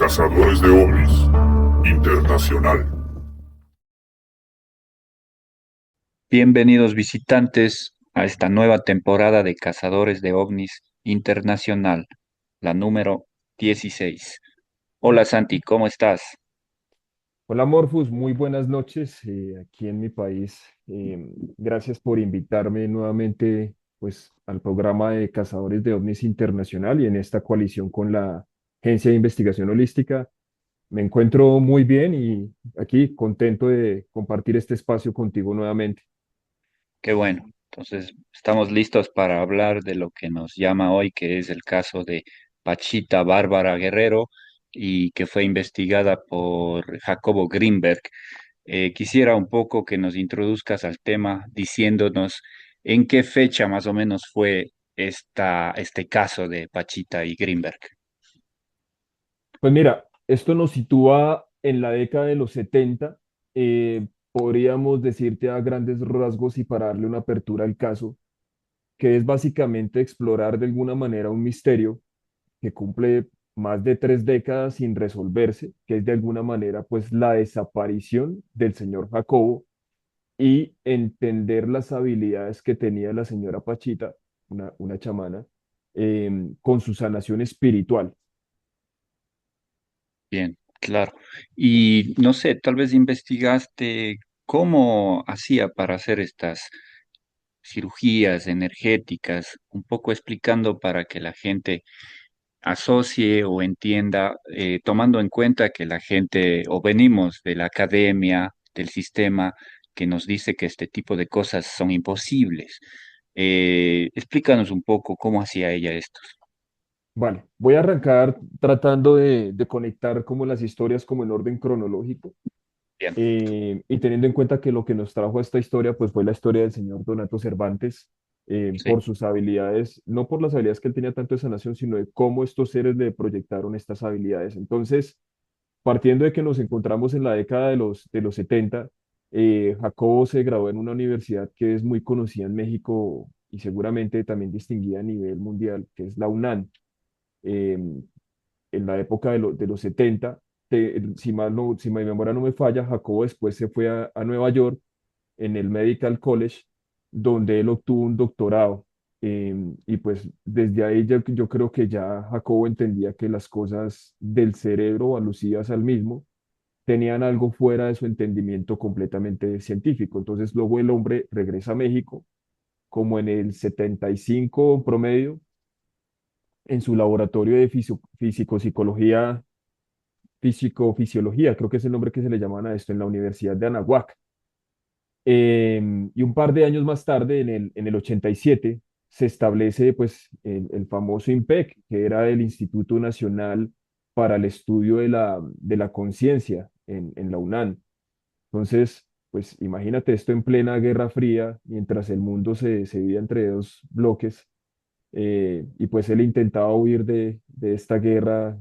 Cazadores de ovnis internacional. Bienvenidos visitantes a esta nueva temporada de Cazadores de OVNIs Internacional, la número 16. Hola Santi, ¿cómo estás? Hola Morfus, muy buenas noches aquí en mi país. Gracias por invitarme nuevamente pues, al programa de Cazadores de OVNIs Internacional y en esta coalición con la Agencia de Investigación Holística. Me encuentro muy bien y aquí contento de compartir este espacio contigo nuevamente. Qué bueno. Entonces, estamos listos para hablar de lo que nos llama hoy, que es el caso de Pachita Bárbara Guerrero y que fue investigada por Jacobo Greenberg. Quisiera un poco que nos introduzcas al tema diciéndonos en qué fecha más o menos fue este caso de Pachita y Greenberg. Pues mira, esto nos sitúa en la década de los 70. Podríamos decirte a grandes rasgos y para darle una apertura al caso que es básicamente explorar de alguna manera un misterio que cumple más de 3 décadas sin resolverse, que es de alguna manera pues la desaparición del señor Jacobo y entender las habilidades que tenía la señora Pachita, una chamana, con su sanación espiritual. Bien, claro. Y no sé, tal vez investigaste cómo hacía para hacer estas cirugías energéticas, un poco explicando para que la gente asocie o entienda, tomando en cuenta que la gente o venimos de la academia, del sistema, que nos dice que este tipo de cosas son imposibles. Explícanos un poco cómo hacía ella esto. Vale, voy a arrancar tratando de conectar como las historias como en orden cronológico. Bien, Y teniendo en cuenta que lo que nos trajo a esta historia, pues fue la historia del señor Donato Cervantes, sí, por sus habilidades, no por las habilidades que él tenía tanto de sanación, sino de cómo estos seres le proyectaron estas habilidades. Entonces, partiendo de que nos encontramos en la década de los 70, Jacobo se graduó en una universidad que es muy conocida en México y seguramente también distinguida a nivel mundial, que es la UNAM. Eh, en la época de los 70, si mal no, si mi memoria no me falla, Jacobo después se fue a Nueva York en el Medical College, donde él obtuvo un doctorado. Y pues desde ahí yo creo que ya Jacobo entendía que las cosas del cerebro alusivas al mismo tenían algo fuera de su entendimiento completamente científico. Entonces luego el hombre regresa a México como en el 75 promedio en su laboratorio de físico-psicología, físico-fisiología, creo que es el nombre que se le llaman a esto, en la Universidad de Anahuac. Y un par de años más tarde, en el 87, se establece pues el famoso INPEC, que era el Instituto Nacional para el Estudio de la Conciencia en la UNAM. Entonces, pues imagínate esto en plena Guerra Fría, mientras el mundo se divide entre dos bloques, y pues él intentaba huir de esta guerra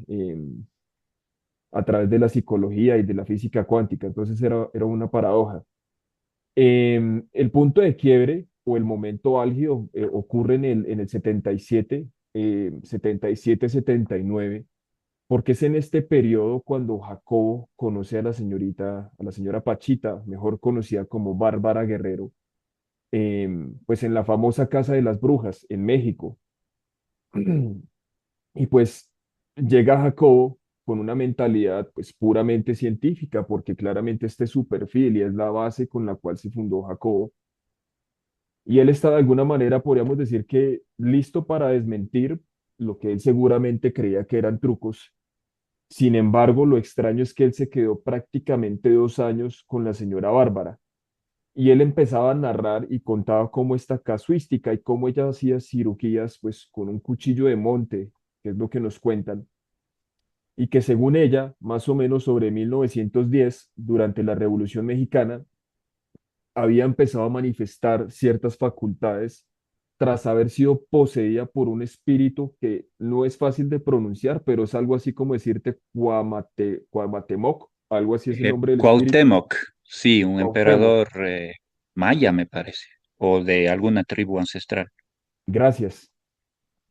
a través de la psicología y de la física cuántica. Entonces era una paradoja. El punto de quiebre o el momento álgido ocurre en el 77, 77-79, porque es en este periodo cuando Jacobo conoce a la señora Pachita, mejor conocida como Bárbara Guerrero, pues en la famosa Casa de las Brujas en México. Y pues llega Jacobo con una mentalidad pues puramente científica, porque claramente este es su perfil y es la base con la cual se fundó Jacobo. Y él está de alguna manera, podríamos decir que listo para desmentir lo que él seguramente creía que eran trucos. Sin embargo, lo extraño es que él se quedó prácticamente 2 años con la señora Bárbara. Y él empezaba a narrar y contaba cómo esta casuística y cómo ella hacía cirugías pues con un cuchillo de monte, que es lo que nos cuentan, y que según ella, más o menos sobre 1910, durante la Revolución Mexicana, había empezado a manifestar ciertas facultades tras haber sido poseída por un espíritu que no es fácil de pronunciar, pero es algo así como decirte Cuauhtémoc, algo así es el nombre del espíritu. Cuauhtémoc, sí, un Cuauhtémoc, emperador maya, me parece, o de alguna tribu ancestral. gracias.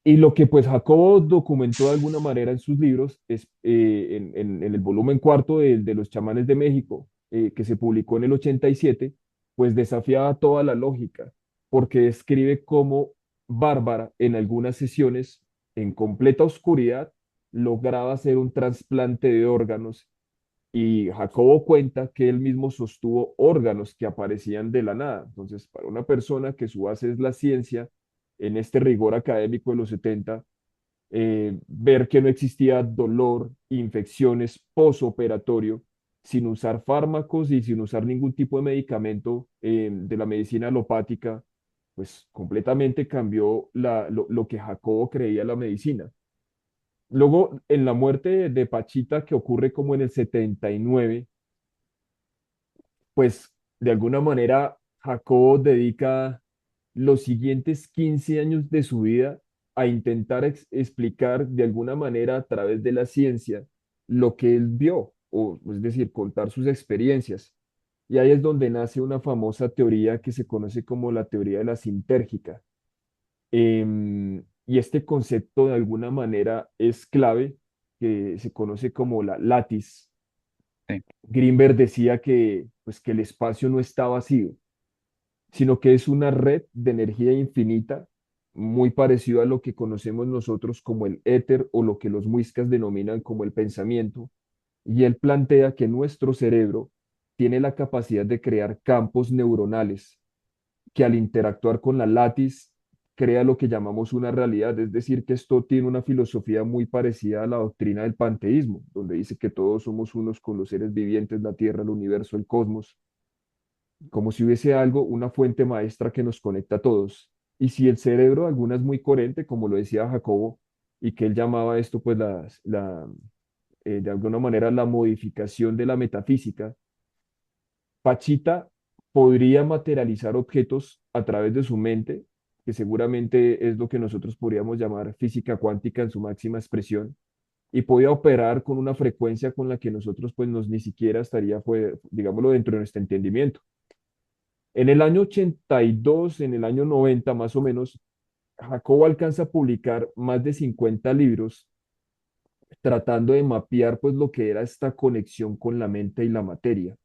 Y lo que pues Jacobo documentó de alguna manera en sus libros es en el volumen cuarto de Los Chamanes de México, que se publicó en el 87, pues desafiaba toda la lógica, porque describe cómo Bárbara en algunas sesiones, en completa oscuridad, lograba hacer un trasplante de órganos y Jacobo cuenta que él mismo sostuvo órganos que aparecían de la nada. Entonces, para una persona que su base es la ciencia, en este rigor académico de los 70, ver que no existía dolor, infecciones posoperatorio, sin usar fármacos y sin usar ningún tipo de medicamento de la medicina alopática, pues completamente cambió lo que Jacobo creía la medicina. Luego, en la muerte de Pachita, que ocurre como en el 79, pues de alguna manera Jacobo dedica los siguientes 15 años de su vida a intentar explicar de alguna manera a través de la ciencia lo que él vio, o es decir, contar sus experiencias. Y ahí es donde nace una famosa teoría que se conoce como la teoría de la sintérgica. Y este concepto de alguna manera es clave, que se conoce como la lattice. Sí, Greenberg decía que, pues, que el espacio no está vacío, sino que es una red de energía infinita, muy parecido a lo que conocemos nosotros como el éter o lo que los muiscas denominan como el pensamiento. Y él plantea que nuestro cerebro tiene la capacidad de crear campos neuronales que al interactuar con la látiz crea lo que llamamos una realidad, es decir, que esto tiene una filosofía muy parecida a la doctrina del panteísmo, donde dice que todos somos unos con los seres vivientes, la Tierra, el universo, el cosmos, como si hubiese algo, una fuente maestra que nos conecta a todos. Y si el cerebro, alguna es muy coherente, como lo decía Jacobo, y que él llamaba esto, pues, de alguna manera, la modificación de la metafísica, Pachita podría materializar objetos a través de su mente, que seguramente es lo que nosotros podríamos llamar física cuántica en su máxima expresión, y podía operar con una frecuencia con la que nosotros pues nos ni siquiera estaría, pues, digámoslo, dentro de nuestro entendimiento. En el año 82, en el año 90 más o menos, Jacobo alcanza a publicar más de 50 libros tratando de mapear pues lo que era esta conexión con la mente y la materia.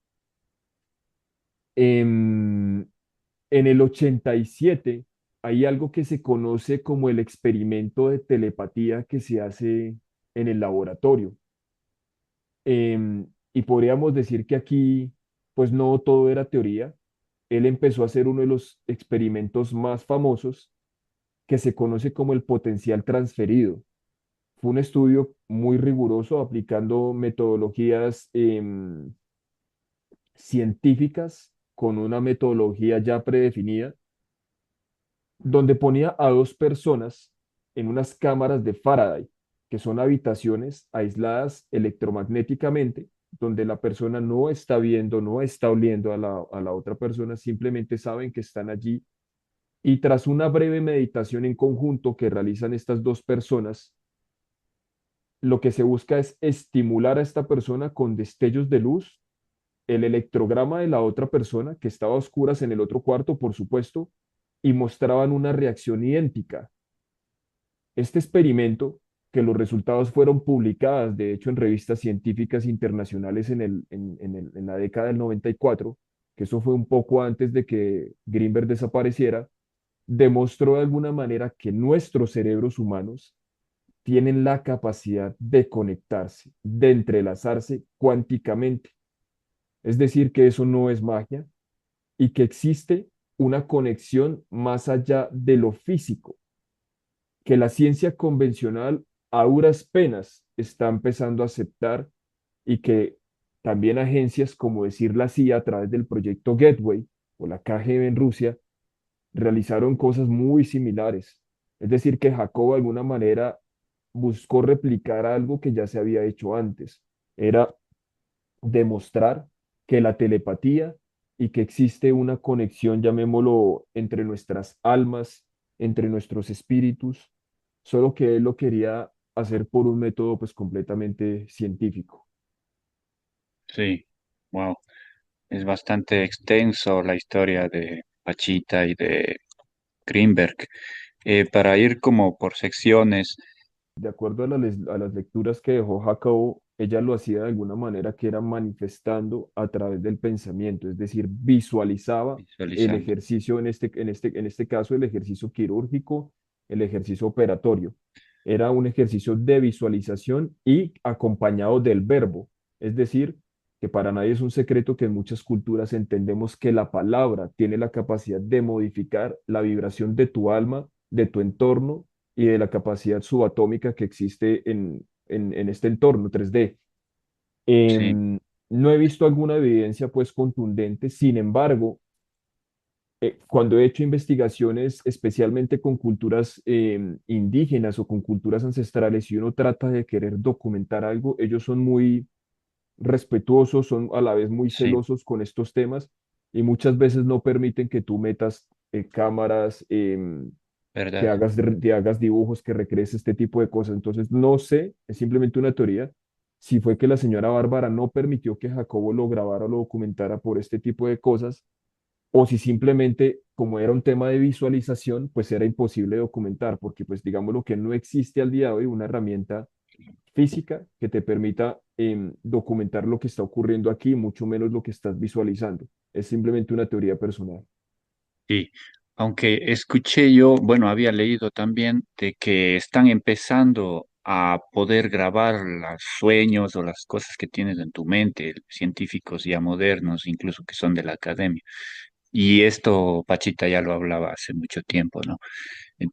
Em, En el 87 hay algo que se conoce como el experimento de telepatía que se hace en el laboratorio. Y podríamos decir que aquí, pues no todo era teoría. Él empezó a hacer uno de los experimentos más famosos que se conoce como el potencial transferido. Fue un estudio muy riguroso aplicando metodologías científicas con una metodología ya predefinida donde ponía a dos personas en unas cámaras de Faraday, que son habitaciones aisladas electromagnéticamente, donde la persona no está viendo, no está oliendo a la otra persona, simplemente saben que están allí. Y tras una breve meditación en conjunto que realizan estas dos personas, lo que se busca es estimular a esta persona con destellos de luz, el electrograma de la otra persona, que estaba a oscuras en el otro cuarto, por supuesto, y mostraban una reacción idéntica. Este experimento, que los resultados fueron publicadas, de hecho, en revistas científicas internacionales en la década del 94, que eso fue un poco antes de que Greenberg desapareciera, demostró de alguna manera que nuestros cerebros humanos tienen la capacidad de conectarse, de entrelazarse cuánticamente. Es decir, que eso no es magia y que existe una conexión más allá de lo físico, que la ciencia convencional a duras penas está empezando a aceptar y que también agencias como decir la CIA a través del proyecto Gateway o la KGB en Rusia realizaron cosas muy similares. Es decir, que Jacob de alguna manera buscó replicar algo que ya se había hecho antes. Era demostrar que la telepatía y que existe una conexión, llamémoslo, entre nuestras almas, entre nuestros espíritus, solo que él lo quería hacer por un método pues completamente científico. sí, wow. Es bastante extenso la historia de Pachita y de Greenberg. para ir como por secciones. De acuerdo a, a las lecturas que dejó Jacobo, ella lo hacía de alguna manera que era manifestando a través del pensamiento, es decir, visualizaba el Visualizando. ejercicio, en este caso, el ejercicio quirúrgico, el ejercicio operatorio. Era un ejercicio de visualización y acompañado del verbo, es decir, que para nadie es un secreto que en muchas culturas entendemos que la palabra tiene la capacidad de modificar la vibración de tu alma, de tu entorno y de la capacidad subatómica que existe en este entorno 3D. Sí, Em, no he visto alguna evidencia pues contundente, sin embargo, cuando he hecho investigaciones especialmente con culturas indígenas o con culturas ancestrales y uno trata de querer documentar algo, ellos son muy respetuosos, son a la vez muy sí, celosos con estos temas y muchas veces no permiten que tú metas cámaras, verdad. que hagas dibujos, que recrees este tipo de cosas. Entonces, no sé, es simplemente una teoría, si fue que la señora Bárbara no permitió que Jacobo lo grabara o lo documentara por este tipo de cosas, o si simplemente, como era un tema de visualización, pues era imposible documentar, porque pues digamos lo que no existe al día de hoy, una herramienta física que te permita documentar lo que está ocurriendo aquí, mucho menos lo que estás visualizando. Es simplemente una teoría personal. Sí, aunque escuché yo, bueno, había leído también de que están empezando a poder grabar los sueños o las cosas que tienes en tu mente, científicos ya modernos, incluso que son de la academia. Y esto Pachita ya lo hablaba hace mucho tiempo, ¿no?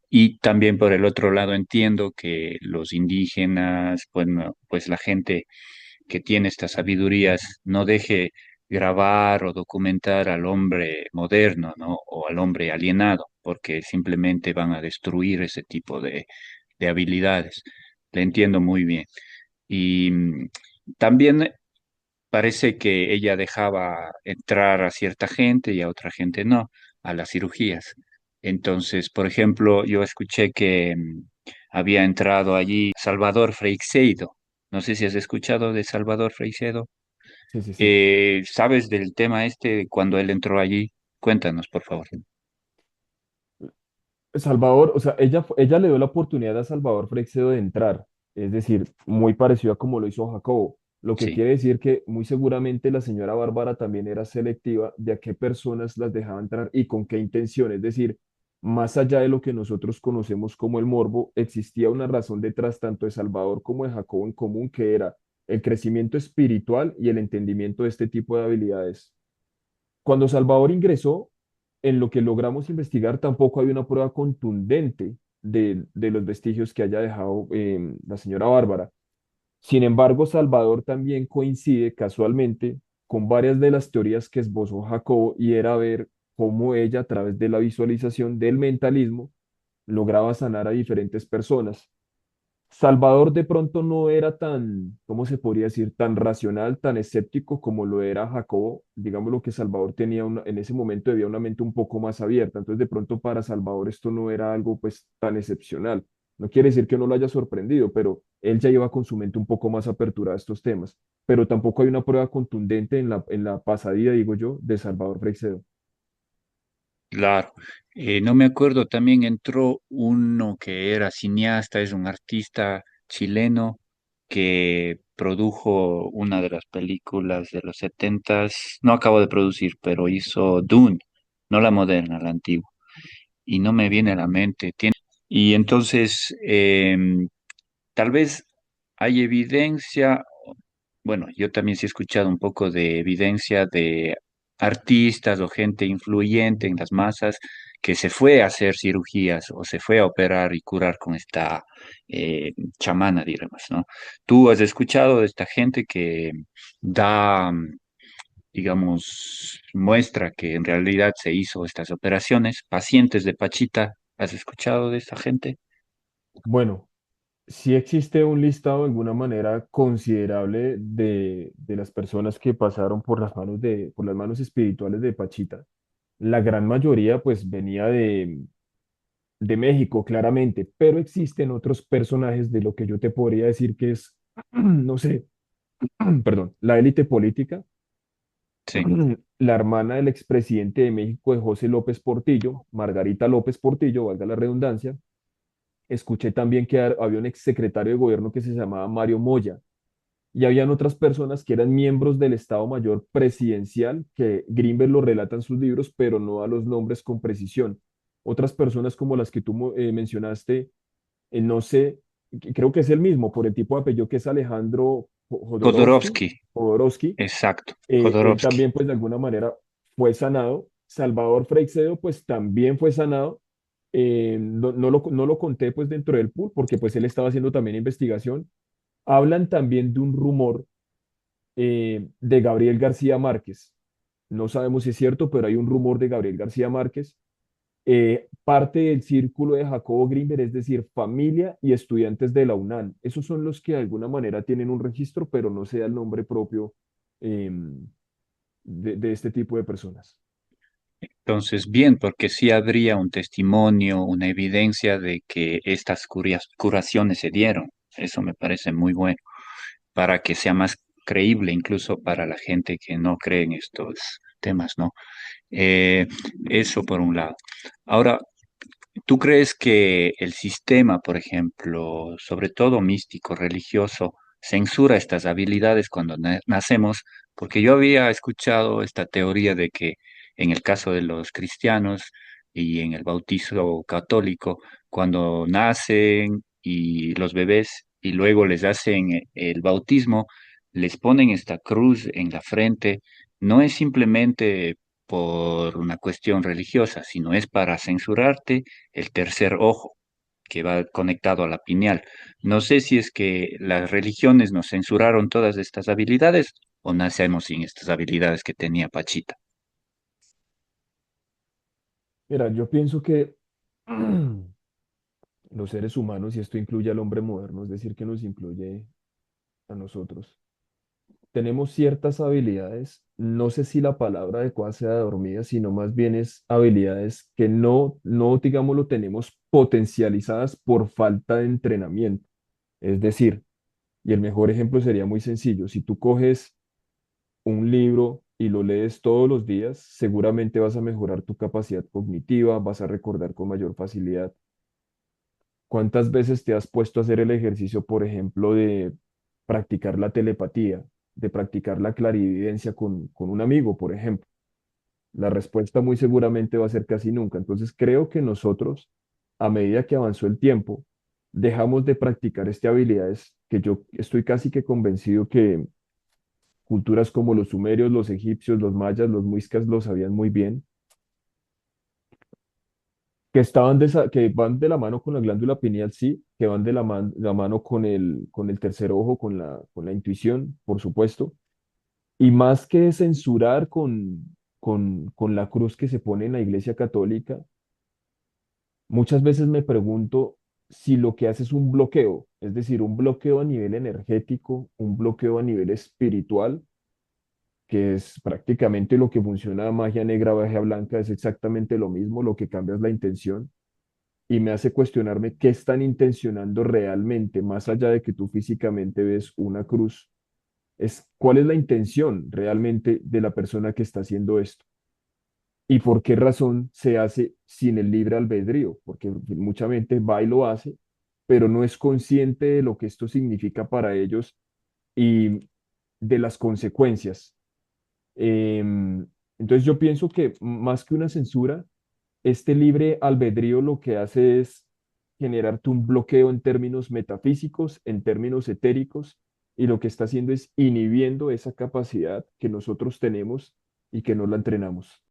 Y también por el otro lado entiendo que los indígenas, bueno, pues la gente que tiene estas sabidurías no deje grabar o documentar al hombre moderno, ¿no? O al hombre alienado, porque simplemente van a destruir ese tipo de habilidades. Le entiendo muy bien. Y también parece que ella dejaba entrar a cierta gente y a otra gente no, a las cirugías. Entonces, por ejemplo, yo escuché que había entrado allí Salvador Freixedo. No sé si has escuchado de Salvador Freixedo. Sí, sí, sí. ¿Sabes del tema este cuando él entró allí? Cuéntanos, por favor. Salvador, o sea, ella le dio la oportunidad a Salvador Freixedo de entrar, es decir, muy parecido a como lo hizo Jacobo, lo que Sí, quiere decir que muy seguramente la señora Bárbara también era selectiva de a qué personas las dejaba entrar y con qué intención, es decir, más allá de lo que nosotros conocemos como el morbo, existía una razón detrás tanto de Salvador como de Jacobo en común, que era el crecimiento espiritual y el entendimiento de este tipo de habilidades. Cuando Salvador ingresó, en lo que logramos investigar, tampoco hay una prueba contundente de los vestigios que haya dejado la señora Bárbara. Sin embargo, Salvador también coincide casualmente con varias de las teorías que esbozó Jacobo y era ver cómo ella, a través de la visualización del mentalismo, lograba sanar a diferentes personas. Salvador de pronto no era tan, ¿cómo se podría decir?, tan racional, tan escéptico como lo era Jacobo. Digamos lo que Salvador tenía en ese momento debía una mente un poco más abierta. Entonces de pronto para Salvador esto no era algo pues tan excepcional. No quiere decir que no lo haya sorprendido, pero él ya iba con su mente un poco más aperturada a estos temas. Pero tampoco hay una prueba contundente en la pasadía, digo yo, de Salvador Freixedo. claro. No me acuerdo, también entró uno que era cineasta, es un artista chileno que produjo una de las películas de los setentas, no acabo de producir, pero hizo Dune, no la moderna, la antigua, y no me viene a la mente. Y entonces, tal vez hay evidencia, bueno, yo también sí he escuchado un poco de evidencia de artistas o gente influyente en las masas que se fue a hacer cirugías o se fue a operar y curar con esta chamana, digamos, ¿no? ¿Tú has escuchado de esta gente que da, digamos, muestra que en realidad se hizo estas operaciones? Pacientes de Pachita, ¿has escuchado de esta gente? Bueno, sí existe un listado de alguna manera considerable de las personas que pasaron por las manos por las manos espirituales de Pachita. La gran mayoría pues venía de México, claramente, pero existen otros personajes de lo que yo te podría decir que es, no sé, perdón, la élite política, Sí, la hermana del expresidente de México, de José López Portillo, Margarita López Portillo, valga la redundancia. Escuché también que había un exsecretario de gobierno que se llamaba Mario Moya y habían otras personas que eran miembros del Estado Mayor Presidencial, que Greenberg lo relata en sus libros, pero no da los nombres con precisión. Otras personas como las que tú mencionaste, no sé, creo que es el mismo, por el tipo de apellido que es Alejandro Jodorowsky, Jodorowsky, exacto, él Jodorowsky. también pues de alguna manera fue sanado. Salvador Freixedo pues también fue sanado. No lo conté pues dentro del pool porque pues él estaba haciendo también investigación. Hablan también de un rumor de Gabriel García Márquez. No sabemos si es cierto, pero hay un rumor de Gabriel García Márquez. Parte del círculo de Jacobo Grinberg, es decir, familia y estudiantes de la UNAM. Esos son los que de alguna manera tienen un registro, pero no se da el nombre propio eh, de este tipo de personas. Entonces, bien, porque sí habría un testimonio, una evidencia de que estas curaciones se dieron. Eso me parece muy bueno, para que sea más creíble incluso para la gente que no cree en estos temas, ¿no? Eh, Eso por un lado. Ahora, ¿tú crees que el sistema, por ejemplo, sobre todo místico, religioso, censura estas habilidades cuando nacemos? Porque yo había escuchado esta teoría de que en el caso de los cristianos y en el bautizo católico, cuando nacen y los bebés y luego les hacen el bautismo, les ponen esta cruz en la frente, no es simplemente por una cuestión religiosa, sino es para censurarte el tercer ojo que va conectado a la pineal. No sé si es que las religiones nos censuraron todas estas habilidades o nacemos sin estas habilidades que tenía Pachita. Mira, yo pienso que los seres humanos, y esto incluye al hombre moderno, es decir, que nos incluye a nosotros, tenemos ciertas habilidades, no sé si la palabra adecuada sea dormida, sino más bien es habilidades que no, digamos, lo tenemos potencializadas por falta de entrenamiento. Es decir, y el mejor ejemplo sería muy sencillo, si tú coges un libro y lo lees todos los días, seguramente vas a mejorar tu capacidad cognitiva, vas a recordar con mayor facilidad. ¿Cuántas veces te has puesto a hacer el ejercicio, por ejemplo, de practicar la telepatía, de practicar la clarividencia con un amigo, por ejemplo? La respuesta muy seguramente va a ser casi nunca. Entonces creo que nosotros, a medida que avanzó el tiempo, dejamos de practicar estas habilidades que yo estoy casi que convencido que culturas como los sumerios, los egipcios, los mayas, los muiscas lo sabían muy bien, que que van de la mano con la glándula pineal, sí, que van de la mano con el tercer ojo, con la intuición, por supuesto. Y más que censurar con la cruz que se pone en la Iglesia Católica, muchas veces me pregunto si lo que hace es un bloqueo, es decir, un bloqueo a nivel energético, un bloqueo a nivel espiritual, que es prácticamente lo que funciona magia negra, magia blanca, es exactamente lo mismo, lo que cambia es la intención y me hace cuestionarme qué están intencionando realmente, más allá de que tú físicamente ves una cruz, es cuál es la intención realmente de la persona que está haciendo esto y por qué razón se hace sin el libre albedrío, porque mucha gente va y lo hace, pero no es consciente de lo que esto significa para ellos y de las consecuencias. Entonces yo pienso que más que una censura, este libre albedrío lo que hace es generarte un bloqueo en términos metafísicos, en términos etéricos, y lo que está haciendo es inhibiendo esa capacidad que nosotros tenemos y que no la entrenamos.